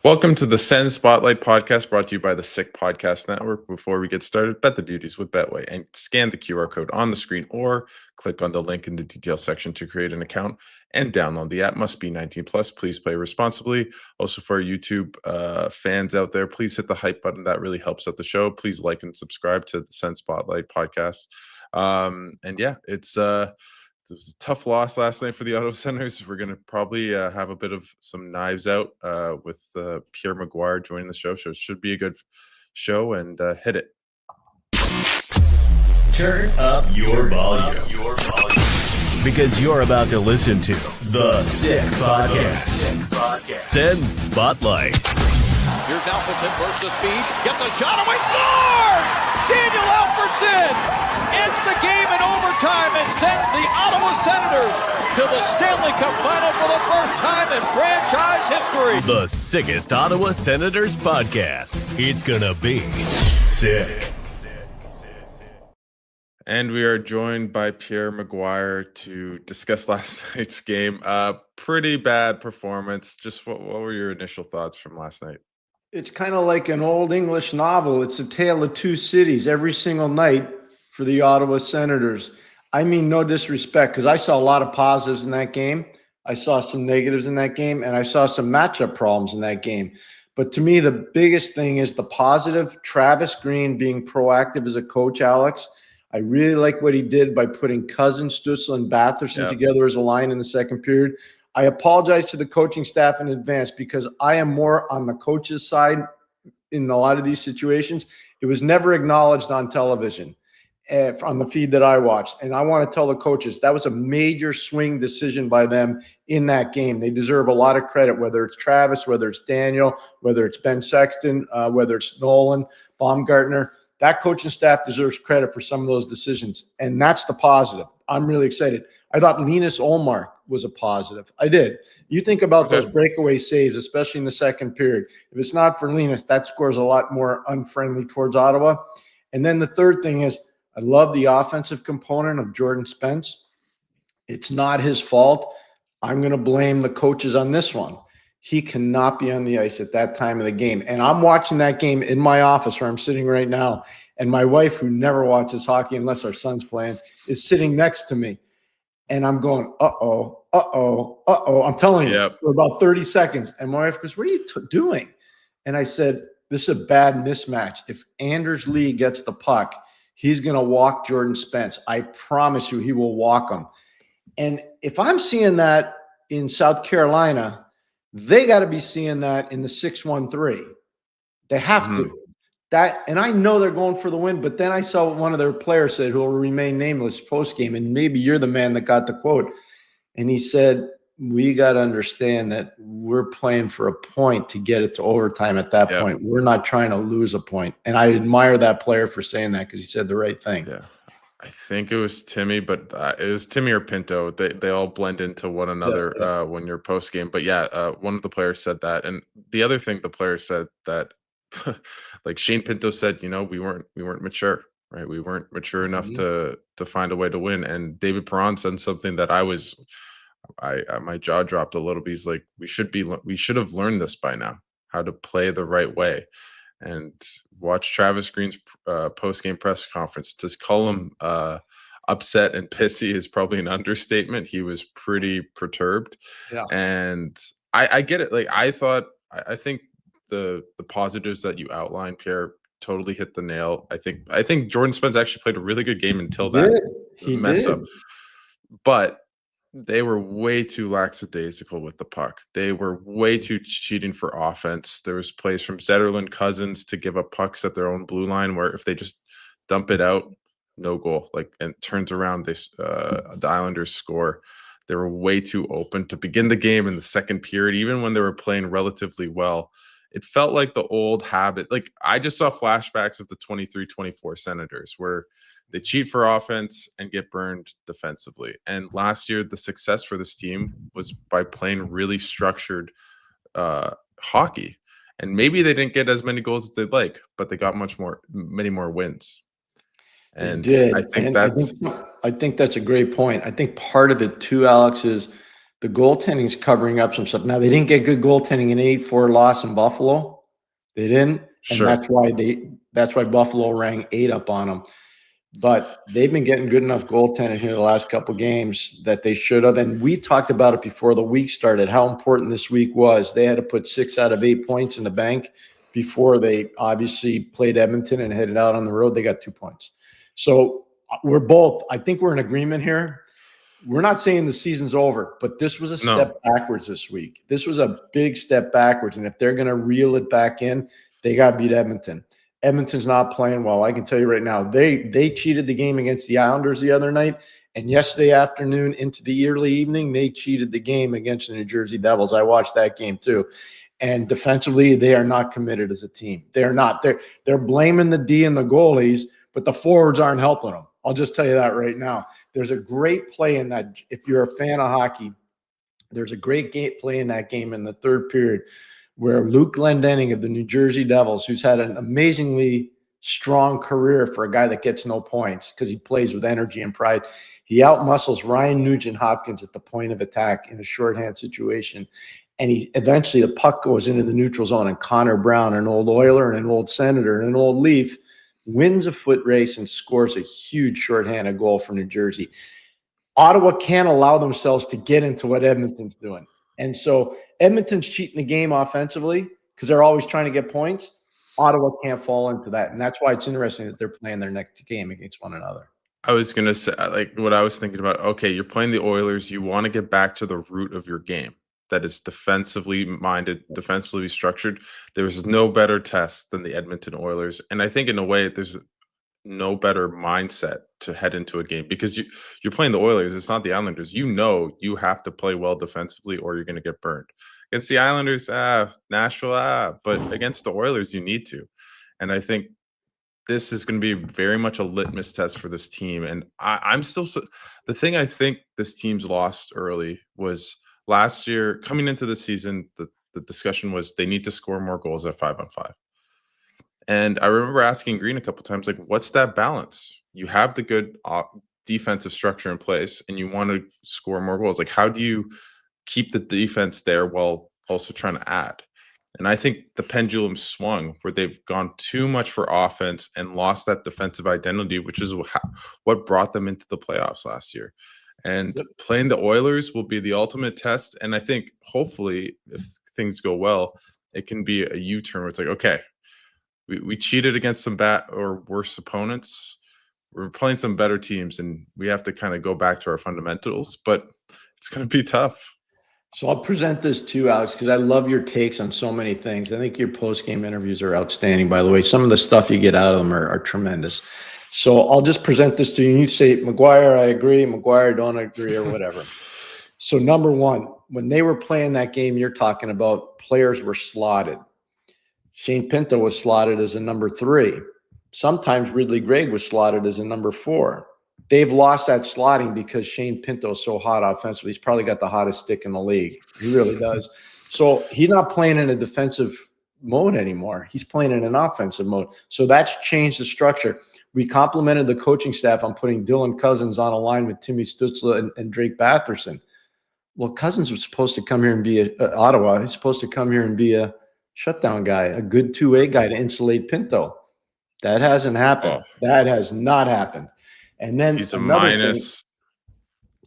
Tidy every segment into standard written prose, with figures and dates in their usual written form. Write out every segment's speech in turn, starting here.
Welcome to the Sens Spotlight podcast brought to you by the Sick Podcast Network. Before we get started, bet the beauties with Betway and scan the QR code on the screen or click on the link in the details section to create an account and download the app. Must be 19 plus. Please play responsibly. Also, for our YouTube fans out there, please hit the hype button. That really helps out the show. Please like and subscribe to the Sens Spotlight podcast. It was a tough loss last night for the Ottawa Senators. We're going to probably have a bit of some knives out with Pierre McGuire joining the show. So it should be a good show, and hit it. Turn up your volume. Because you're about to listen to the Sick Podcast. Sens Spotlight. Here's Alfredson bursts the speed, gets a shot away, score! Daniel Alfredson ends the game in overtime and sends the Ottawa Senators to the Stanley Cup Final for the first time in franchise history. The sickest Ottawa Senators podcast. It's gonna be sick. And we are joined by Pierre McGuire to discuss last night's game. Pretty bad performance. Just what were your initial thoughts from last night? It's kind of like an old English novel. It's a tale of two cities every single night for the Ottawa Senators. I mean, no disrespect, because I saw a lot of positives in that game. I saw some negatives in that game, and I saw some matchup problems in that game. But to me, the biggest thing is the positive. Travis Green being proactive as a coach, Alex. I really like what he did by putting Cousins, Stützle, and Batherson together as a line in the second period. I apologize to the coaching staff in advance because I am more on the coach's side in a lot of these situations. It was never acknowledged on television on the feed that I watched. And I want to tell the coaches that was a major swing decision by them in that game. They deserve a lot of credit, whether it's Travis, whether it's Daniel, whether it's Ben Sexton, whether it's Nolan, Baumgartner. That coaching staff deserves credit for some of those decisions. And that's the positive. I'm really excited. I thought Linus Ullmark was a positive. I did. You think about those breakaway saves, especially in the second period. If it's not for Linus, that score's a lot more unfriendly towards Ottawa. And then the third thing is I love the offensive component of Jordan Spence. It's not his fault. I'm going to blame the coaches on this one. He cannot be on the ice at that time of the game. And I'm watching that game in my office where I'm sitting right now. And my wife, who never watches hockey unless our son's playing, is sitting next to me. And I'm going, uh-oh. I'm telling you, for about 30 seconds. And my wife goes, what are you doing? And I said, this is a bad mismatch. If Anders Lee gets the puck, he's going to walk Jordan Spence. I promise you he will walk him. And if I'm seeing that in South Carolina, they got to be seeing that in the 6-1-3. They have to. And I know they're going for the win, but then I saw what one of their players said, who will remain nameless post-game, and maybe you're the man that got the quote. And he said, we got to understand that we're playing for a point to get it to overtime at that point. We're not trying to lose a point. And I admire that player for saying that because he said the right thing. Yeah. I think it was Timmy, but it was Timmy or Pinto. They all blend into one another when you're post-game. But one of the players said that. And the other thing the player said that like Shane Pinto said, we weren't mature, right? We weren't mature enough to find a way to win. And David Perron said something that my jaw dropped a little bit. He's like, we should have learned this by now, how to play the right way. And watch Travis Green's post-game press conference. To call him upset and pissy is probably an understatement. He was pretty perturbed. Yeah. And I get it. Like I think the positives that you outlined, Pierre, totally hit the nail. I think Jordan Spence actually played a really good game until that mess up. But they were way too lackadaisical with the puck. They were way too cheating for offense. There was plays from Zetterlund, Cousins to give up pucks at their own blue line where if they just dump it out, no goal. And turns around, the Islanders score. They were way too open to begin the game in the second period, even when they were playing relatively well. It felt like the old habit. Like I just saw flashbacks of the 23-24 Senators where they cheat for offense and get burned defensively. And last year, the success for this team was by playing really structured hockey. And maybe they didn't get as many goals as they'd like, but they got many more wins. And I think that's a great point. I think part of it too, Alex, is The goaltending is covering up some stuff. Now, they didn't get good goaltending in an 8-4 loss in Buffalo. They didn't, and Sure. that's why Buffalo rang 8 up on them. But they've been getting good enough goaltending here the last couple games that they should have. And we talked about it before the week started, how important this week was. They had to put 6 out of 8 points in the bank before they obviously played Edmonton and headed out on the road. They got 2 points. So I think we're in agreement here. We're not saying the season's over, but this was a step backwards this week. This was a big step backwards. And if they're going to reel it back in, they got to beat Edmonton. Edmonton's not playing well. I can tell you right now, they cheated the game against the Islanders the other night. And yesterday afternoon into the early evening, they cheated the game against the New Jersey Devils. I watched that game too. And defensively, they are not committed as a team. They're not. They're blaming the D and the goalies, but the forwards aren't helping them. I'll just tell you that right now. There's a great play in that. If you're a fan of hockey, there's a great play in that game in the third period where Luke Glendening of the New Jersey Devils, who's had an amazingly strong career for a guy that gets no points because he plays with energy and pride, he outmuscles Ryan Nugent-Hopkins at the point of attack in a shorthand situation. And eventually the puck goes into the neutral zone, and Connor Brown, an old Oiler and an old Senator and an old Leaf, wins a foot race and scores a huge shorthanded goal for New Jersey. Ottawa can't allow themselves to get into what Edmonton's doing. And so Edmonton's cheating the game offensively because they're always trying to get points. Ottawa can't fall into that. And that's why it's interesting that they're playing their next game against one another. I was going to say, like, what I was thinking about, okay, you're playing the Oilers. You want to get back to the root of your game that is defensively minded, defensively structured. There was no better test than the Edmonton Oilers. And I think in a way, there's no better mindset to head into a game because you're playing the Oilers. It's not the Islanders. You know you have to play well defensively or you're going to get burned. Against the Islanders, Nashville, but against the Oilers, you need to. And I think this is going to be very much a litmus test for this team. And I'm still the thing I think this team's lost early was last year coming into the season. The discussion was they need to score more goals at 5-on-5. And I remember asking Green a couple times, like, what's that balance? You have the good defensive structure in place and you want to score more goals. Like, how do you keep the defense there while also trying to add? And I think the pendulum swung where they've gone too much for offense and lost that defensive identity, which is what brought them into the playoffs last year. And playing the Oilers will be the ultimate test. And I think hopefully if things go well, it can be a U-turn where it's like, okay, we cheated against some bad or worse opponents. We're playing some better teams and we have to kind of go back to our fundamentals, but it's going to be tough. So I'll present this to you, Alex, because I love your takes on so many things. I think your post-game interviews are outstanding, by the way. Some of the stuff you get out of them are tremendous. So I'll just present this to you. And you say, McGuire, I agree. McGuire, don't agree, or whatever. So number one, when they were playing that game you're talking about, players were slotted. Shane Pinto was slotted as a number 3. Sometimes Ridley Gregg was slotted as a number 4. They've lost that slotting because Shane Pinto is so hot offensively. He's probably got the hottest stick in the league. He really does. So he's not playing in a defensive mode anymore. He's playing in an offensive mode. So that's changed the structure. We complimented the coaching staff on putting Dylan Cousins on a line with Timmy Stützle and Drake Batherson. Well, Cousins was supposed to come here and be Ottawa. He's supposed to come here and be a shutdown guy, a good two-way guy to insulate Pinto. That hasn't happened. That has not happened. And then he's a minus.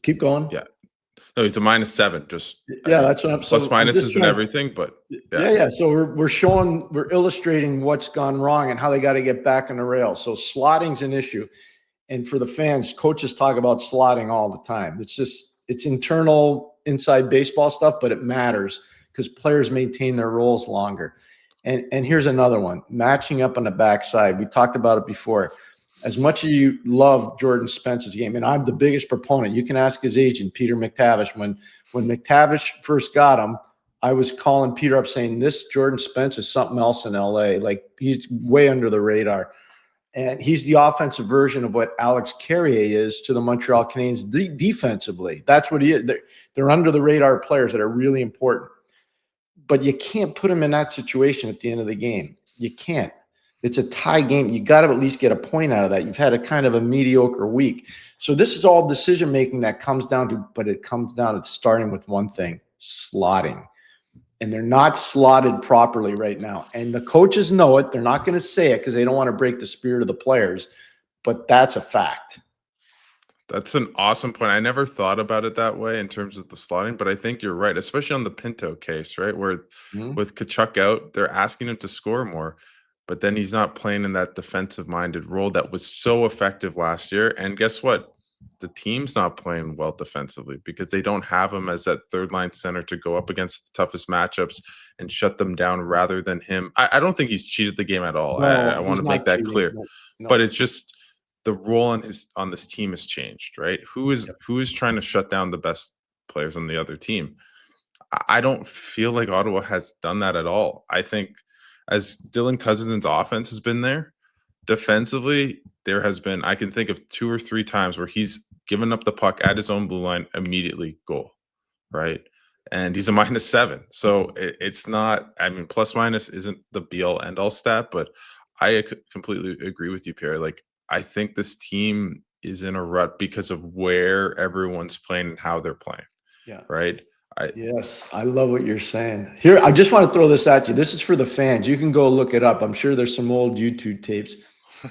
Keep going. Yeah. No, he's a -7. Just that's what I'm plus minuses and everything. But yeah. So we're illustrating what's gone wrong and how they got to get back on the rail. So slotting's an issue. And for the fans, coaches talk about slotting all the time. It's internal inside baseball stuff, but it matters because players maintain their roles longer. And here's another one, matching up on the backside. We talked about it before. As much as you love Jordan Spence's game, and I'm the biggest proponent, you can ask his agent, Peter McTavish. When McTavish first got him, I was calling Peter up saying, this Jordan Spence is something else in LA. Like, he's way under the radar. And he's the offensive version of what Alex Carrier is to the Montreal Canadiens defensively. That's what he is. They're under the radar players that are really important. But you can't put him in that situation at the end of the game. You can't. It's a tie game. You got to at least get a point out of that. You've had a kind of a mediocre week. So this is all decision making that comes down to, but it comes down to starting with one thing: slotting. And they're not slotted properly right now. And the coaches know it. They're not going to say it because they don't want to break the spirit of the players, but that's a fact. That's an awesome point. I never thought about it that way in terms of the slotting, but I think you're right, especially on the Pinto case, right? Where with Kachuk out, they're asking him to score more, but then he's not playing in that defensive minded role that was so effective last year. And guess what? The team's not playing well defensively because they don't have him as that third line center to go up against the toughest matchups and shut them down rather than him. I don't think he's cheated the game at all. No, I want he's to not make that cheating. clear. No. But it's just the role on this team has changed, right? Who is trying to shut down the best players on the other team? I don't feel like Ottawa has done that at all. I think as Dylan Cousins' offense has been there, defensively, there has been, I can think of 2 or 3 times where he's given up the puck at his own blue line, immediately goal, right? And he's a -7. So it's not, I mean, plus minus isn't the be all end all stat, but I completely agree with you, Pierre. Like, I think this team is in a rut because of where everyone's playing and how they're playing. Yeah. Right. Yes, I love what you're saying. Here, I just want to throw this at you. This is for the fans. You can go look it up. I'm sure there's some old YouTube tapes.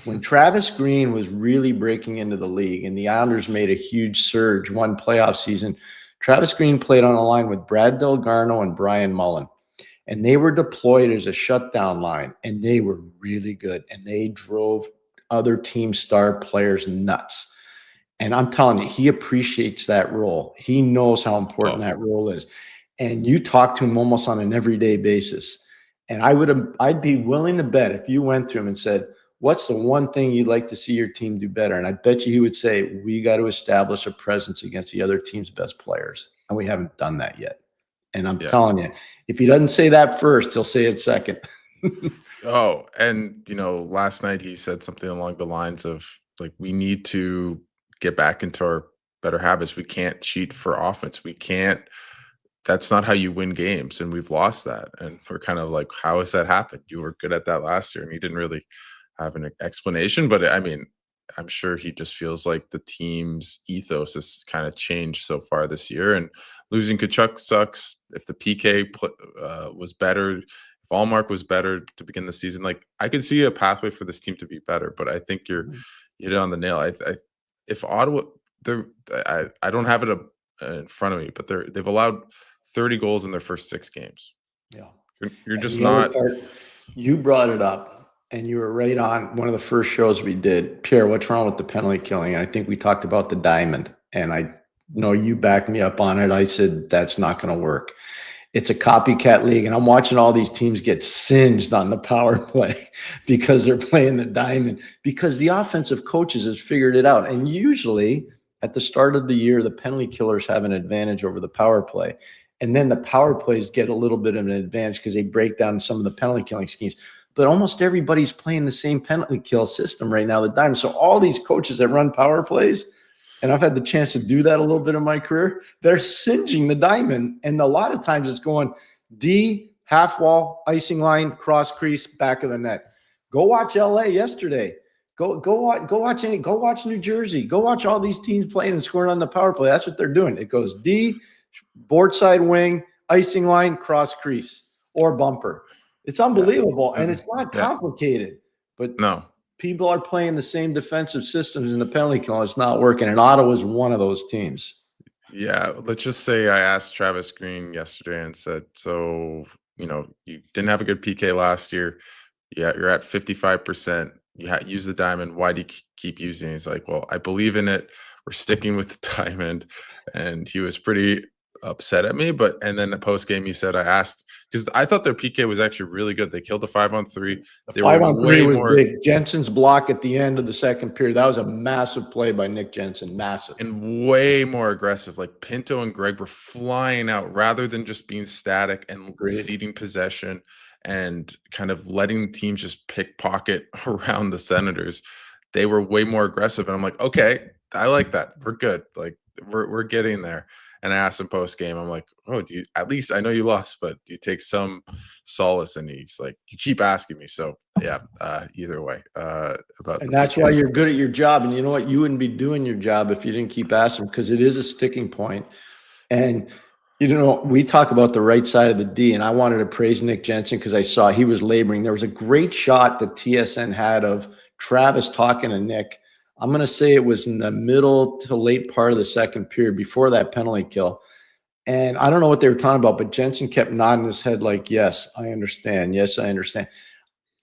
When Travis Green was really breaking into the league and the Islanders made a huge surge one playoff season, Travis Green played on a line with Brad Delgarno and Brian Mullen. And they were deployed as a shutdown line, and they were really good. And they drove other team star players nuts. And I'm telling you, he appreciates that role. He knows how important that role is. And you talk to him almost on an everyday basis. And I'd be willing to bet if you went to him and said, what's the one thing you'd like to see your team do better? And I bet you he would say, we got to establish a presence against the other team's best players. And we haven't done that yet. And I'm telling you, if he doesn't say that first, he'll say it second. And last night he said something along the lines of, like, we need to get back into our better habits. We can't cheat for offense. We can't. That's not how you win games, and we've lost that. And we're kind of like, how has that happened? You were good at that last year, and he didn't really have an explanation. But I mean, I'm sure he just feels like the team's ethos has kind of changed so far this year. And losing Kachuk sucks. If the PK was better, if Allmark was better to begin the season, like, I could see a pathway for this team to be better. But I think you hit it on the nail. If Ottawa, I don't have it in front of me, but they've allowed 30 goals in their first 6 games. Yeah, you're just not. You brought it up, and you were right on one of the first shows we did. Pierre, what's wrong with the penalty killing? And I think we talked about the diamond, and I know you backed me up on it. I said that's not going to work. It's a copycat league, and I'm watching all these teams get singed on the power play because they're playing the diamond, because the offensive coaches has figured it out. And usually at the start of the year, the penalty killers have an advantage over the power play. And then the power plays get a little bit of an advantage because they break down some of the penalty killing schemes. But almost everybody's playing the same penalty kill system right now, the diamond. So all these coaches that run power plays, and I've had the chance to do that a little bit in my career, they're singeing the diamond. And a lot of times it's going D, half wall, icing line, cross crease, back of the net. Go watch LA yesterday. Go watch New Jersey. Go watch all these teams playing and scoring on the power play. That's what they're doing. It goes D, board side wing, icing line, cross crease, or bumper. It's unbelievable. And it's not complicated. But no. People are playing the same defensive systems in the penalty kill. It's not working. And Ottawa's one of those teams. Yeah. Let's just say I asked Travis Green yesterday and said, so, you didn't have a good PK last year. Yeah, you're at 55%. You use the diamond. Why do you keep using it? He's like, well, I believe in it. We're sticking with the diamond. And he was pretty upset at me. And then the post game, he said, I asked, because I thought their PK was actually really good. They killed the 5-on-3. The 5-on-3 was big. Jensen's block at the end of the second period. That was a massive play by Nick Jensen. Massive. And way more aggressive. Like, Pinto and Greg were flying out rather than just being static and ceding possession and kind of letting the teams just pickpocket around the Senators. They were way more aggressive. And I'm like, okay, I like that. We're good. Like, we're getting there. And I asked him post game, I'm like, oh, do you, at least I know you lost, but do you take some solace? And he's like, you keep asking me. So yeah, either way, about And the that's why PK. you're good at your job. And you know what? You wouldn't be doing your job if you didn't keep asking, because it is a sticking point. And we talk about the right side of the D, and I wanted to praise Nick Jensen because I saw he was laboring. There was a great shot that TSN had of Travis talking to Nick. I'm going to say it was in the middle to late part of the second period before that penalty kill. And I don't know what they were talking about, but Jensen kept nodding his head like, yes, I understand. Yes, I understand.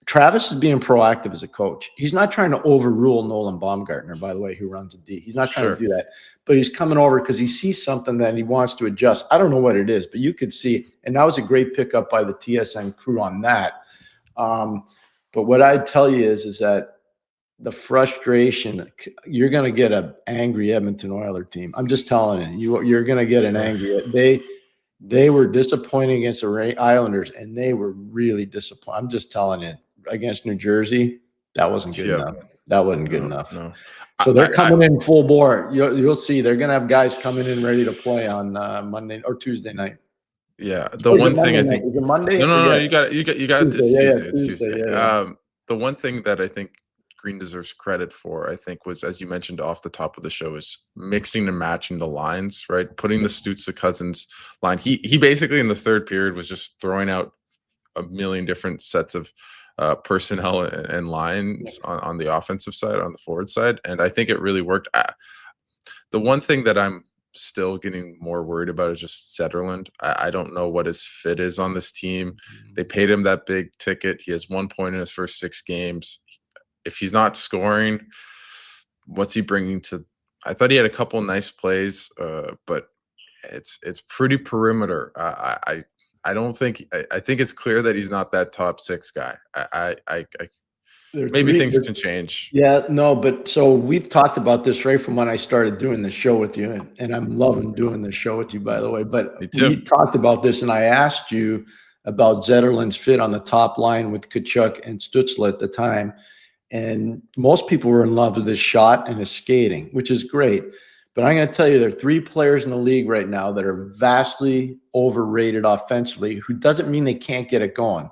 Travis is being proactive as a coach. He's not trying to overrule Nolan Baumgartner, by the way, who runs a D. He's not trying Sure. to do that, but he's coming over because he sees something that he wants to adjust. I don't know what it is, but you could see, and that was a great pickup by the TSN crew on that. But what I'd tell you is that the frustration, you're going to get an angry Edmonton Oilers team. I'm just telling you, you're going to get an angry. They were disappointing against the Islanders, and they were really disappointed. I'm just telling you, against New Jersey, that wasn't good enough. That wasn't good enough. No. So they're coming in full bore. You'll see they're going to have guys coming in ready to play on Monday or Tuesday night. Yeah, the one thing I think. Is it Monday? No. You got it. It's Tuesday. It's Tuesday. Yeah. The one thing that I think Green deserves credit for, I think, was, as you mentioned off the top of the show, is mixing and matching the lines, right? Putting the Stutz to Cousins line. He basically in the third period was just throwing out a million different sets of personnel and lines on the offensive side, on the forward side, and I think it really worked. The one thing that I'm still getting more worried about is just Zetterlund. I don't know what his fit is on this team. They paid him that big ticket. He has 1 point in his first 6 games. If he's not scoring, what's he bringing to? I thought he had a couple nice plays, but it's pretty perimeter. I don't think. I think it's clear that he's not that top 6 guy. Maybe things can change. Yeah, no, but so we've talked about this right from when I started doing the show with you, and I'm loving doing this show with you, by the way. But we talked about this, and I asked you about Zetterlund's fit on the top line with Tkachuk and Stützle at the time, and most people were in love with his shot and his skating, which is great. But I'm going to tell you, there are 3 players in the league right now that are vastly overrated offensively, who doesn't mean they can't get it going.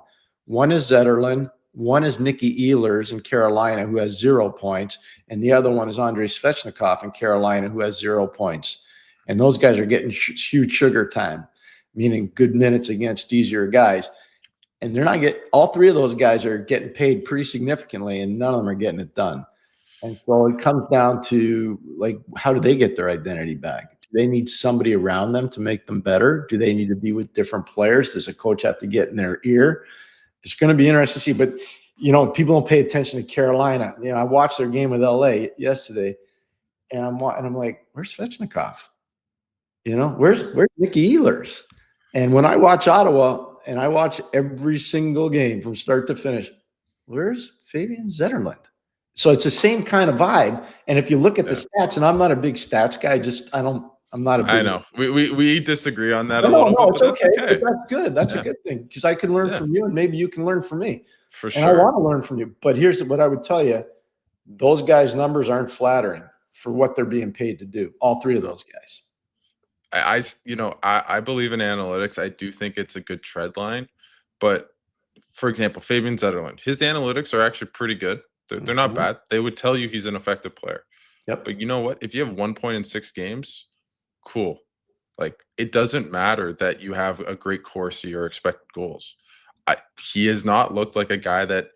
One is Zetterlund. One is Nicky Ehlers in Carolina, who has 0 points. And the other one is Andrei Svechnikov in Carolina, who has 0 points. And those guys are getting huge sugar time, meaning good minutes against easier guys. And they're not getting – all 3 of those guys are getting paid pretty significantly, and none of them are getting it done. And so it comes down to, like, how do they get their identity back? Do they need somebody around them to make them better? Do they need to be with different players? Does a coach have to get in their ear? It's going to be interesting to see. But, people don't pay attention to Carolina. I watched their game with LA yesterday, and I'm like, where's Svechnikov? Where's Nicky Ehlers? And when I watch Ottawa, and I watch every single game from start to finish, where's Fabian Zetterlund? So it's the same kind of vibe. And if you look at the stats, and I'm not a big stats guy, I'm not a big. I know we disagree on that a little bit. It's okay. okay. But that's good. That's a good thing, because I can learn from you, and maybe you can learn from me. For sure. And I want to learn from you. But here's what I would tell you: those guys' numbers aren't flattering for what they're being paid to do. All 3 of those guys. I believe in analytics. I do think it's a good tread line, but for example, Fabian Zetterlund, his analytics are actually pretty good. They're not bad. They would tell you he's an effective player. Yep. But you know what? If you have 1 point in 6 games, cool. Like, it doesn't matter that you have a great Corsi or expected goals. He has not looked like a guy that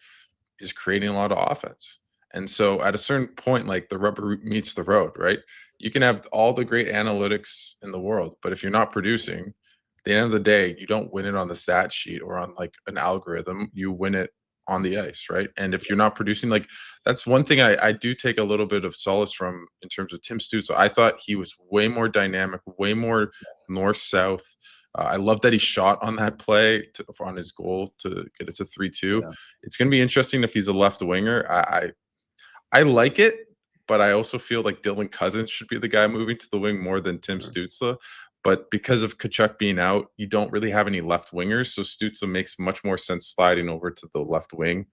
is creating a lot of offense. And so at a certain point, like, the rubber meets the road, right? You can have all the great analytics in the world, but if you're not producing, at the end of the day, you don't win it on the stat sheet or on like an algorithm. You win it on the ice, right? And if you're not producing, like, that's one thing I do take a little bit of solace from in terms of Tim Stützle. I thought he was way more dynamic, way more north-south. I love that he shot on that play on his goal to get it to 3-2. Yeah. It's going to be interesting if he's a left winger. I like it, but I also feel like Dylan Cousins should be the guy moving to the wing more than Tim Stützle. But because of Tkachuk being out, you don't really have any left wingers. So Stützle makes much more sense sliding over to the left wing.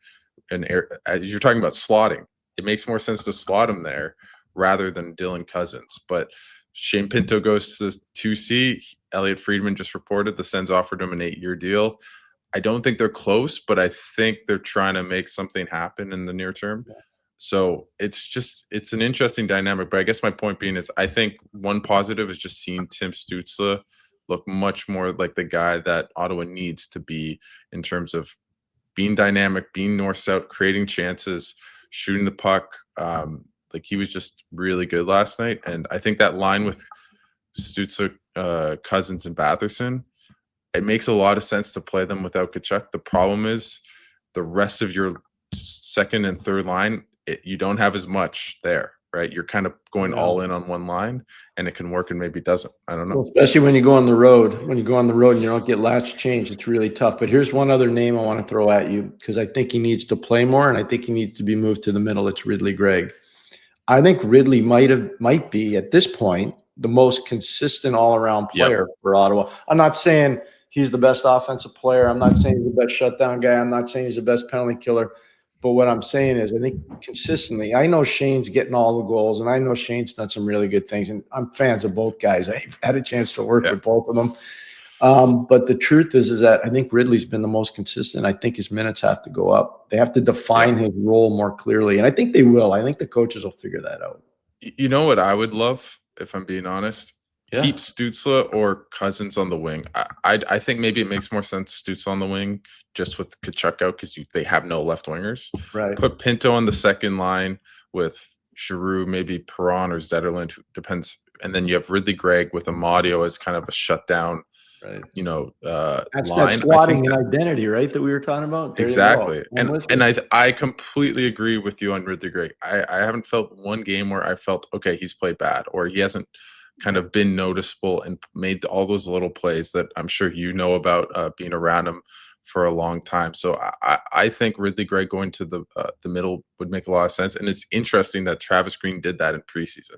And as you're talking about slotting, it makes more sense to slot him there rather than Dylan Cousins. But Shane Pinto goes to 2C. Elliot Friedman just reported the Sens offered him an 8-year deal. I don't think they're close, but I think they're trying to make something happen in the near term. So it's an interesting dynamic. But I guess my point being is I think one positive is just seeing Tim Stützle look much more like the guy that Ottawa needs to be in terms of being dynamic, being north-south, creating chances, shooting the puck. Like he was just really good last night. And I think that line with Stützle, Cousins, and Batherson, it makes a lot of sense to play them without Tkachuk. The problem is the rest of your second and third line, you don't have as much there, right? You're kind of going all in on one line, and it can work and maybe doesn't. I don't know. Well, especially when you go on the road. When you go on the road and you don't get latch change, it's really tough. But here's one other name I want to throw at you because I think he needs to play more, and I think he needs to be moved to the middle. It's Ridley Gregg. I think Ridley might be at this point the most consistent all-around player for Ottawa. I'm not saying he's the best offensive player. I'm not saying he's the best shutdown guy. I'm not saying he's the best penalty killer. But what I'm saying is I think consistently, I know Shane's getting all the goals, and I know Shane's done some really good things, and I'm fans of both guys. I've had a chance to work with both of them. But the truth is that I think Ridley's been the most consistent. I think his minutes have to go up. They have to define his role more clearly, and I think they will. I think the coaches will figure that out. You know what I would love, if I'm being honest? Keep Stützle or Cousins on the wing. I think maybe it makes more sense Stützle on the wing just with Tkachuk out because they have no left wingers. Right. Put Pinto on the second line with Giroux, maybe Perron or Zetterlund, depends. And then you have Ridley Gregg with Amadio as kind of a shutdown. Right. That's line. That slotting and identity, right? That we were talking about. There exactly. And I completely agree with you on Ridley Gregg. I haven't felt one game where I felt, okay, he's played bad or he hasn't kind of been noticeable and made all those little plays that I'm sure you know about being around him for a long time. So I think Ridley Gregg going to the middle would make a lot of sense. And it's interesting that Travis Green did that in preseason.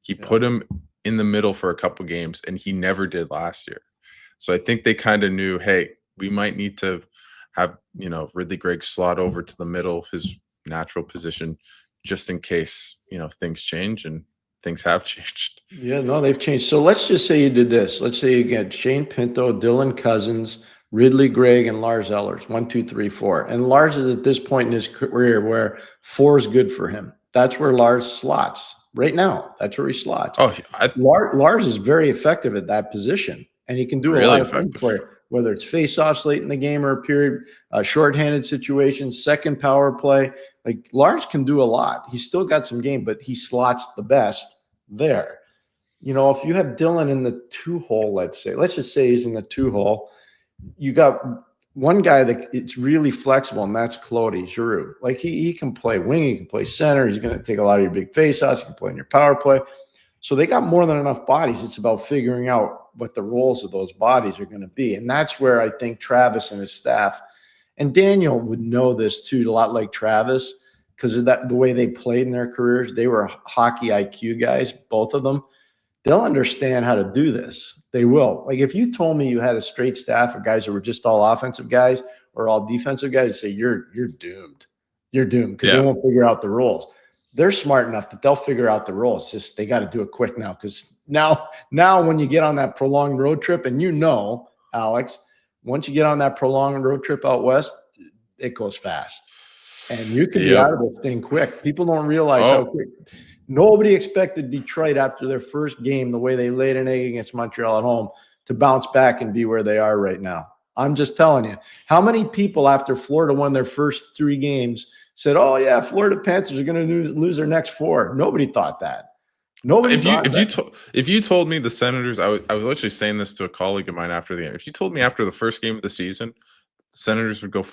He put him in the middle for a couple games, and he never did last year. So I think they kind of knew, hey, we might need to have, Ridley Gregg slot over to the middle, his natural position, just in case, things change, and things have changed. Yeah, no, they've changed. So let's just say you did this. Let's say you get Shane Pinto, Dylan Cousins, Ridley Gregg, and Lars Ellers. 1, 2, 3, 4. And Lars is at this point in his career where 4 is good for him. That's where Lars slots right now. That's where he slots. Oh, Lars is very effective at that position. And he can do a lot of things for you, whether it's face-offs late in the game or a period, shorthanded situations, second power play. Like Lars can do a lot. He's still got some game, but he slots the best there. If you have Dylan in the 2-hole, let's just say he's in the 2-hole, you got one guy that it's really flexible, and that's Claude Giroux. Like he can play wing, he can play center. He's going to take a lot of your big face-offs. He can play in your power play. So they got more than enough bodies. It's about figuring out what the roles of those bodies are going to be. And that's where I think Travis and his staff, and Daniel would know this too, a lot like Travis, because of the way they played in their careers. They were hockey IQ guys, both of them. They'll understand how to do this. They will. Like if you told me you had a straight staff of guys that were just all offensive guys or all defensive guys, I'd say you're doomed. You're doomed because they won't figure out the roles. They're smart enough that they'll figure out the roles. It's just they got to do it quick now because now when you get on that prolonged road trip, and Alex, once you get on that prolonged road trip out west, it goes fast. And you can be out of this thing quick. People don't realize how quick. Nobody expected Detroit after their first game, the way they laid an egg against Montreal at home, to bounce back and be where they are right now. I'm just telling you. How many people after Florida won their first 3 games said, oh, yeah, Florida Panthers are going to lose their next 4? Nobody thought that. If you told me the Senators, I was actually saying this to a colleague of mine after the game. If you told me after the first game of the season, the Senators would go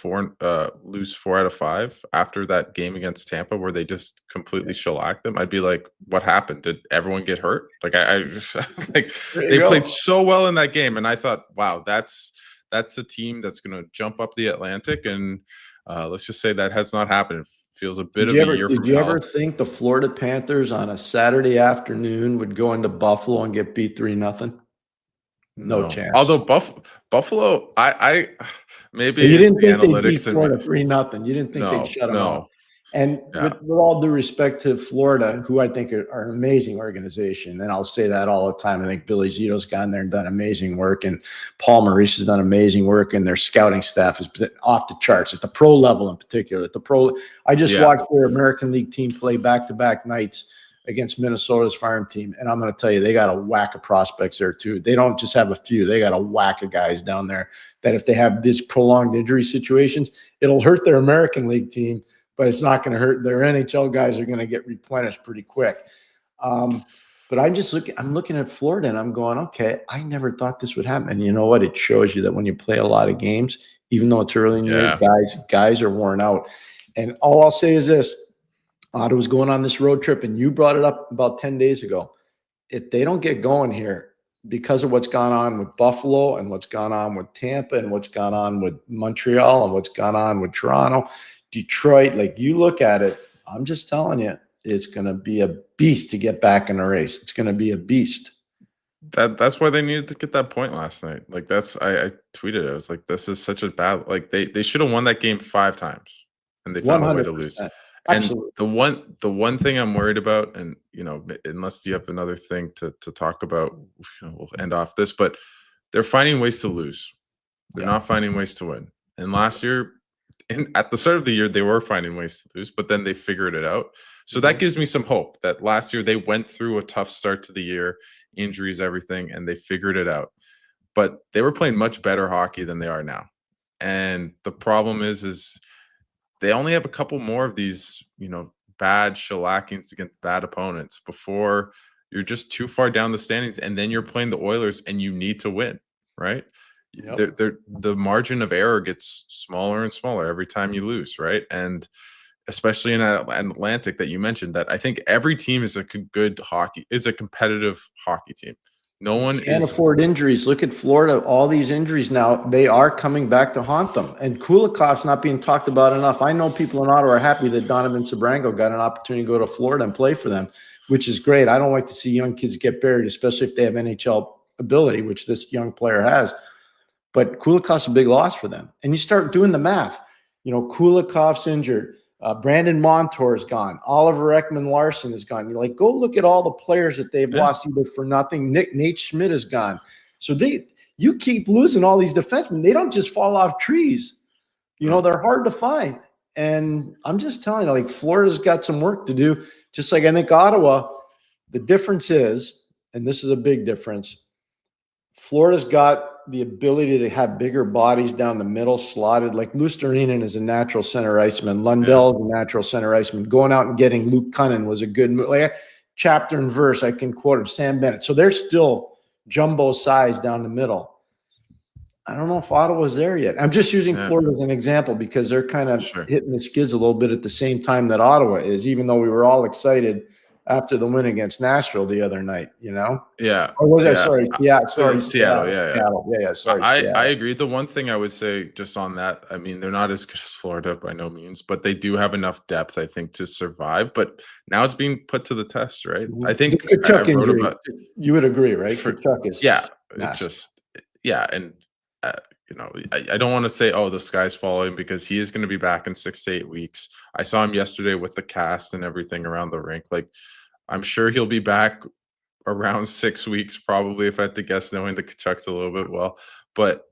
lose 4 out of 5 after that game against Tampa where they just completely shellacked them, I'd be like, what happened? Did everyone get hurt? Like I just like they played so well in that game, and I thought, wow, that's the team that's going to jump up the Atlantic, and let's just say that has not happened. It feels a bit of a year from now. Did you ever think the Florida Panthers on a Saturday afternoon would go into Buffalo and get beat 3-0? No chance. Although Buffalo, I maybe you didn't the think analytics they'd beat Florida 3-0. You didn't think they'd shut them out. And with all due respect to Florida, who I think are an amazing organization, and I'll say that all the time. I think Billy Zito's gone there and done amazing work, and Paul Maurice has done amazing work, and their scouting staff has been off the charts at the pro level in particular. I just watched their American League team play back-to-back nights against Minnesota's farm team, and I'm going to tell you, they got a whack of prospects there too. They don't just have a few; they got a whack of guys down there that if they have these prolonged injury situations, it'll hurt their American League team. But it's not going to hurt. Their NHL guys are going to get replenished pretty quick. But I'm looking at Florida and I'm going, okay, I never thought this would happen. And you know what? It shows you that when you play a lot of games, even though it's early in the year, guys are worn out. And all I'll say is this: Ottawa's going on this road trip, and you brought it up about 10 days ago. If they don't get going here because of what's gone on with Buffalo and what's gone on with Tampa and what's gone on with Montreal and what's gone on with Toronto, Detroit, like you look at it, I'm just telling you, it's going to be a beast to get back in the race. It's going to be a beast. That's why they needed to get that point last night. Like I tweeted it. I was like, this is such a bad, like they should have won that game 5 times and they found a way to lose. Absolutely. And the one thing I'm worried about, and unless you have another thing to talk about, we'll end off this, but they're finding ways to lose. They're not finding ways to win. And last year, at the start of the year, they were finding ways to lose, but then they figured it out. So that gives me some hope that last year they went through a tough start to the year, injuries, everything, and they figured it out. But they were playing much better hockey than they are now. And the problem is they only have a couple more of these, bad shellackings against bad opponents before you're just too far down the standings, and then you're playing the Oilers and you need to win, right? Yep. The margin of error gets smaller and smaller every time you lose, right? And especially in Atlantic that you mentioned, that I think every team is a competitive hockey team. No one can't afford injuries. Look at Florida. All these injuries now, they are coming back to haunt them. And Kulikov's not being talked about enough. I know people in Ottawa are happy that Donovan Sabrango got an opportunity to go to Florida and play for them, which is great. I don't like to see young kids get buried, especially if they have NHL ability, which this young player has. But Kulikov's a big loss for them. And you start doing the math. Kulikov's injured. Brandon Montour is gone. Oliver Ekman-Larsson is gone. You're like, go look at all the players that they've lost either for nothing. Nate Schmidt is gone. So you keep losing all these defensemen. They don't just fall off trees. They're hard to find. And I'm just telling you, like, Florida's got some work to do. Just like I think Ottawa, the difference is, and this is a big difference, Florida's got the ability to have bigger bodies down the middle, slotted. Like Luostarinen is a natural center iceman. Lundell is a natural center iceman. Going out and getting Luke Cunnin was a good move. Like chapter and verse, I can quote him, Sam Bennett. So they're still jumbo size down the middle. I don't know if Ottawa's there yet. I'm just using Florida as an example because they're kind of hitting the skids a little bit at the same time that Ottawa is, even though we were all excited after the win against Nashville the other night, Yeah. Or was I sorry? Yeah. Sorry. Seattle. Seattle. Yeah. Sorry. I agree. The one thing I would say just on that, I mean, they're not as good as Florida by no means, but they do have enough depth, I think, to survive. But now it's being put to the test, right? I think Kachuk injury, you would agree, right? Kachuk is and I don't want to say, the sky's falling, because he is going to be back in 6 to 8 weeks. I saw him yesterday with the cast and everything around the rink. Like, I'm sure he'll be back around 6 weeks, probably, if I had to guess, knowing the Kachuk's a little bit well. But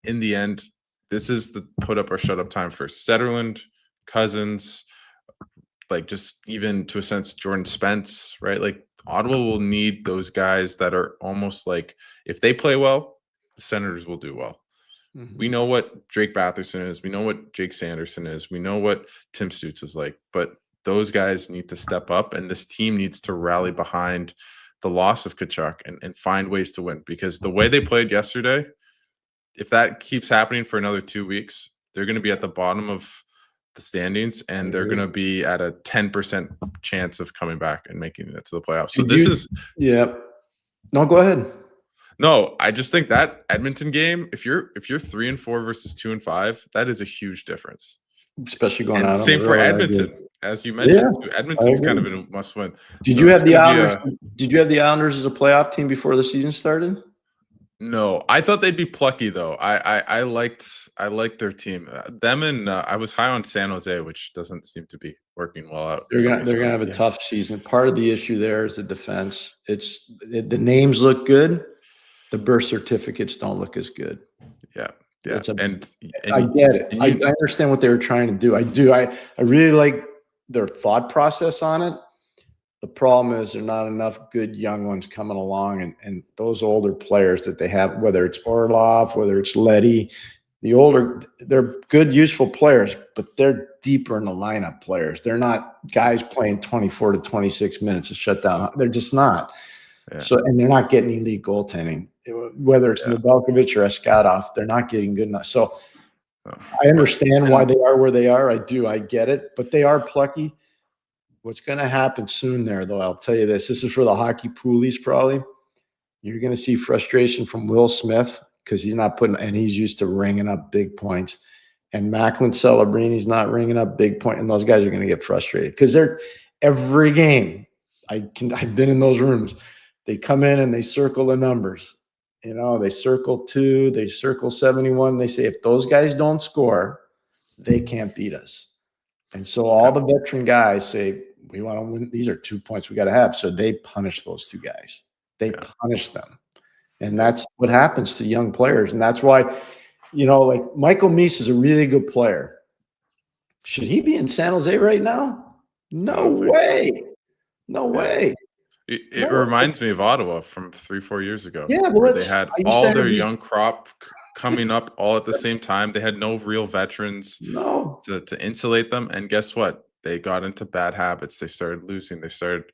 in the end, this is the put up or shut up time for Zetterlund, Cousins, like just even to a sense, Jordan Spence, right? Like Ottawa will need those guys that are almost like, if they play well, the Senators will do well. Mm-hmm. We know what Drake Batherson is. We know what Jake Sanderson is. We know what Tim Stutz is like. But those guys need to step up, and this team needs to rally behind the loss of Kachuk and find ways to win. Because the way they played yesterday, if that keeps happening for another 2 weeks, they're going to be at the bottom of the standings, and they're going to be at a 10% chance of coming back and making it to the playoffs. So No, go ahead. No, I just think that Edmonton game, if you're 3-4 versus 2-5, that is a huge difference. Especially going out. Same for Edmonton, as you mentioned. Edmonton's kind of a must-win. Did you have the Islanders? Did you have the Islanders as a playoff team before the season started? No, I thought they'd be plucky though. I liked their team. Them and I was high on San Jose, which doesn't seem to be working well out They're for gonna me. they're So gonna have a yeah, tough season. Part of the issue there is the defense. The names look good. The birth certificates don't look as good. yeah, yeah. It's a And I get it. and I you understand what they were trying to do. I do. I really like their thought process on it. The problem is there's not enough good young ones coming along, and those older players that they have, whether it's Orlov, whether it's Letty, they're good, useful players, but they're deeper in the lineup players. They're not guys playing 24 to 26 minutes of shutdown. They're just not. yeah, So, and they're not getting elite goaltending, whether it's yeah. Nedeljkovic or Eskatov. They're not getting good enough. So Oh, I understand why and they are where they are. I do. I get it, but they are plucky. What's going to happen soon there, though, I'll tell you this. This is for the hockey poolies probably. You're going to see frustration from Will Smith because he's not putting – and he's used to ringing up big points. And Macklin Celebrini's not ringing up big points. And those guys are going to get frustrated because they're – every game, I've been in those rooms. They come in and they circle the numbers. You know, they circle 2, they circle 71. They say if those guys don't score, they can't beat us. And so all the veteran guys say, we want to win. These are 2 points we got to have. So they punish those two guys. They punish them. And that's what happens to young players. And that's why, you know, like Michael Meese is a really good player. Should he be in San Jose right now? No way. So. No way. It reminds me of Ottawa from 3-4 years ago. Yeah, well, where they had all their young crop coming up all at the same time. They had no real veterans to insulate them. And guess what? They got into bad habits. They started losing. They started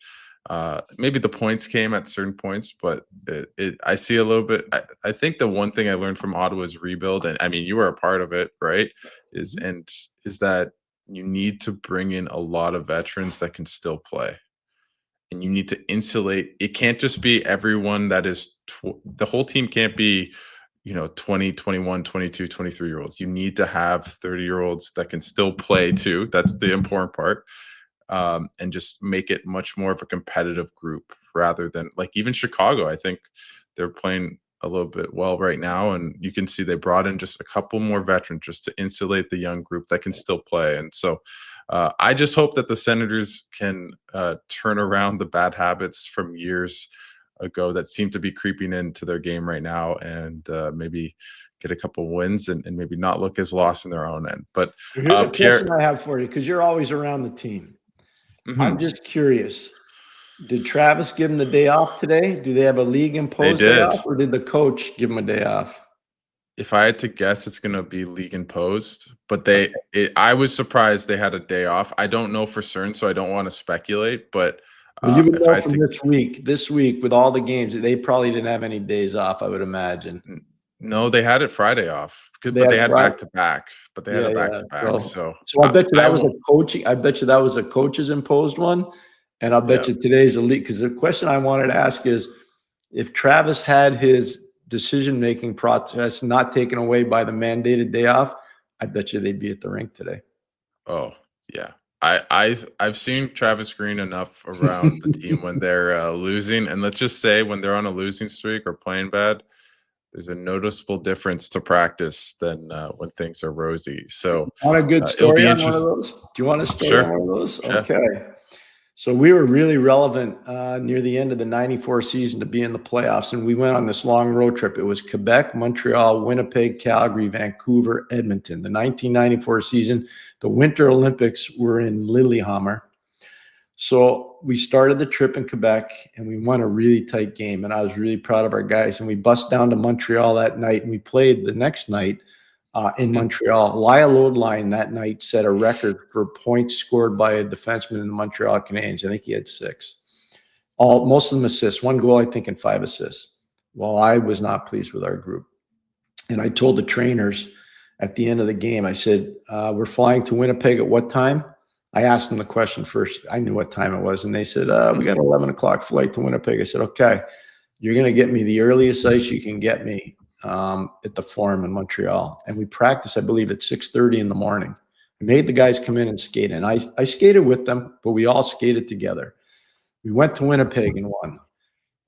maybe the points came at certain points, but I see a little bit. I think the one thing I learned from Ottawa is rebuild. And I mean, you were a part of it, right? Is that you need to bring in a lot of veterans that can still play. And you need to insulate. It can't just be everyone that is the whole team can't be, 20, 21, 22, 23-year-olds. You need to have 30-year-olds that can still play too. That's the important part. And just make it much more of a competitive group rather than like even Chicago. I think they're playing a little bit well right now. And you can see they brought in just a couple more veterans just to insulate the young group that can still play. And so I just hope that the Senators can turn around the bad habits from years ago that seem to be creeping into their game right now and maybe get a couple wins and maybe not look as lost in their own end. But here's a Pierre, question I have for you because you're always around the team. I'm just curious. Did Travis give him the day off today? Do they have a league imposed day off, or did the coach give him a day off? If I had to guess, it's going to be league imposed, but I was surprised they had a day off. I don't know for certain, so I don't want to speculate, but you would know from this week with all the games, they probably didn't have any days off, I would imagine. No, they had it Friday off, but they had back-to-back. But they had a back-to-back. So I bet you that was a coaching. I bet you that was a coach's imposed one, and I'll bet you today's a league. Because the question I wanted to ask is, if Travis had his decision-making process not taken away by the mandated day off, I bet you they'd be at the rink today. Oh yeah, I've seen Travis Green enough around the team when they're losing, and let's just say when they're on a losing streak or playing bad. There's a noticeable difference to practice than when things are rosy. So, want a good story on one of those? Do you want a story on one of those? Sure. Okay. So we were really relevant near the end of the 94 season to be in the playoffs, and we went on this long road trip. It was Quebec, Montreal, Winnipeg, Calgary, Vancouver, Edmonton. The 1994 season, the Winter Olympics were in Lillehammer. So we started the trip in Quebec, and we won a really tight game, and I was really proud of our guys. And we bussed down to Montreal that night, and we played the next night in Montreal. Lyle Odeline that night set a record for points scored by a defenseman in the Montreal Canadiens. I think he had 6. Most of them assists, 1 goal, I think, and 5 assists. Well, I was not pleased with our group. And I told the trainers at the end of the game, I said, we're flying to Winnipeg at what time? I asked them the question first. I knew what time it was. And they said, we got an 11 o'clock flight to Winnipeg. I said, okay, you're going to get me the earliest ice you can get me at the Forum in Montreal. And we practiced, I believe, at 6:30 in the morning. I made the guys come in and skate. And I skated with them, but we all skated together. We went to Winnipeg and won.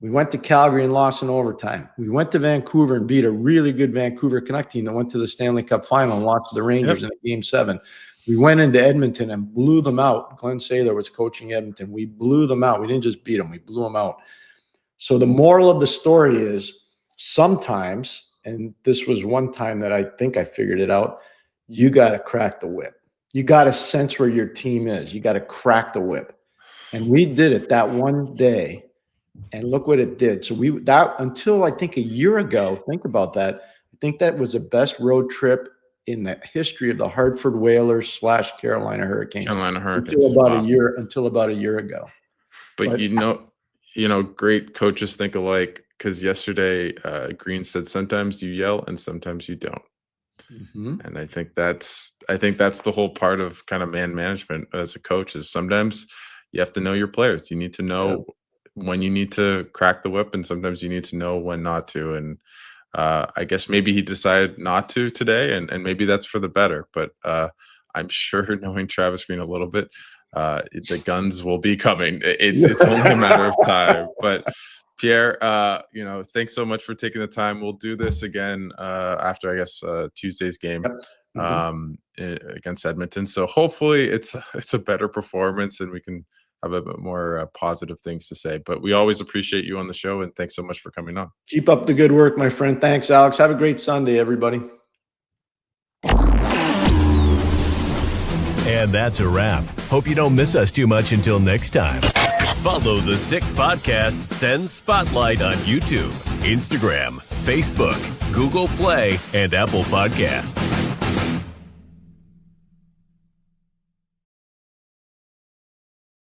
We went to Calgary and lost in overtime. We went to Vancouver and beat a really good Vancouver Canuck team that went to the Stanley Cup final and lost to the Rangers in Game 7. We went into Edmonton and blew them out. Glenn Saylor was coaching Edmonton. We blew them out. We didn't just beat them. We blew them out. So the moral of the story is sometimes, and this was one time that I think I figured it out, you got to crack the whip. You got to sense where your team is. You got to crack the whip. And we did it that one day. And look what it did. So until I think a year ago, think about that. I think that was the best road trip in the history of the Hartford Whalers / Carolina Hurricanes. Until about a year ago. But great coaches think alike, because yesterday Green said sometimes you yell and sometimes you don't. Mm-hmm. And I think that's the whole part of kind of man management as a coach, is sometimes you have to know your players. You need to know when you need to crack the whip, and sometimes you need to know when not to. And I guess maybe he decided not to today, and maybe that's for the better. But I'm sure, knowing Travis Green a little bit, the guns will be coming. It's only a matter of time. But Pierre, thanks so much for taking the time. We'll do this again after, I guess, Tuesday's game against Edmonton. So hopefully it's a better performance and we can have a bit more positive things to say. But we always appreciate you on the show, and thanks so much for coming on. Keep up the good work, my friend. Thanks, Alex. Have a great Sunday, everybody. And that's a wrap. Hope you don't miss us too much until next time. Follow the Sick Podcast Sens Spotlight on YouTube, Instagram, Facebook, Google Play, and Apple Podcasts.